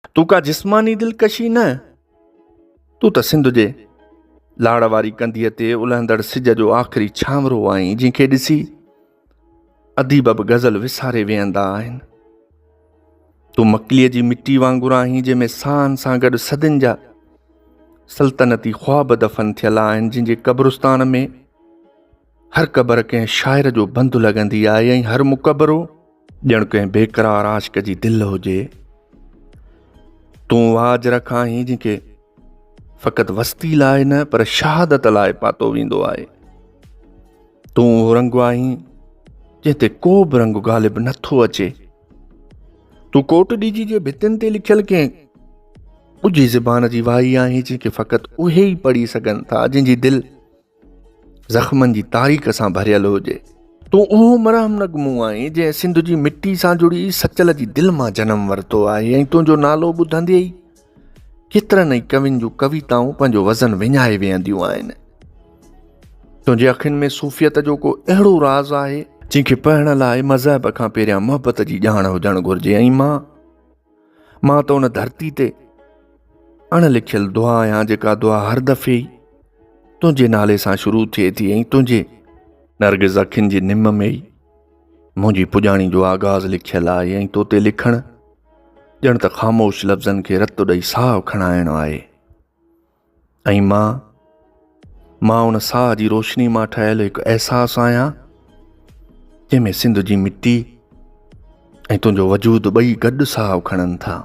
तूं का जिस्मानी दिलकशी न, तूं त सिंध जे लाड़ वारी कंधीअ ते उलहंदड़ सिज जो आख़िरी छांवरो आहीं, जंहिंखे ॾिसी अदीब बि गज़ल विसारे वेहंदा आहिनि। तूं मकलीअ जी मिटी वांगुरु आहीं, जंहिंमें सान सां गॾु सदियुनि जा सल्तनती ख़्वाब दफ़न थियल आहिनि, जंहिंजे क़ब्रिस्तान में हर क़बर कंहिं शाइर जो बंदु लॻंदी आहे ऐं हर मुक़बरो ॼण कंहिं बेक़रार आशिक़ जी दिलि हुजे। तूं वाज रख आहीं, जंहिंखे फ़क़ति वस्ती लाइ न पर शहादत लाइ पातो वेंदो आहे। तूं उहो रंग आहीं जंहिं ते को बि रंग ग़ालिब नथो अचे। तूं कोट ॾीजी जे भितियुनि ते लिखियल कंहिं ॻुझी ज़बान जी वाही आहीं, जंहिंखे फ़क़ति उहे ई पढ़ी सघनि था जंहिंजी दिलि ज़ख़्मनि जी तारीख़ सां भरियल हुजे। तूं उहो मरहम नगमू आहीं जंहिं सिंध जी मिटी सां जुड़ी सचल जी दिलि मां जनमु वरितो आहे ऐं तुंहिंजो नालो ॿुधंदे ई केतिरनि ई कवियुनि जूं कविताऊं पंहिंजो वज़न विञाए वेहंदियूं आहिनि। तुंहिंजे अखियुनि में सूफ़ियत जो को अहिड़ो राज़ आहे जंहिंखे पढ़ण लाइ मज़हब खां पहिरियां मोहबत जी ॼाण हुजणु घुरिजे। ऐं मां त उन धरती ते अणलिखियल दुआ आहियां, जेका दुआ हर दफ़े ई तुंहिंजे नाले सां शुरू थिए थी ऐं तुंहिंजे नरगिज़ अखियुनि जी निम में ई मुंहिंजी पुॼाणी जो आगाज़ लिखियल आहे ऐं तो ते लिखणु ॼण त ख़ामोश लफ़्ज़नि खे रतु ॾेई साहु खणाइणो आहे। ऐं मां उन साह जी रोशनी मां ठहियल हिकु अहसासु आहियां, जंहिंमें सिंध जी मिटी ऐं तुंहिंजो वजूद ॿई गॾु साहु खणनि था।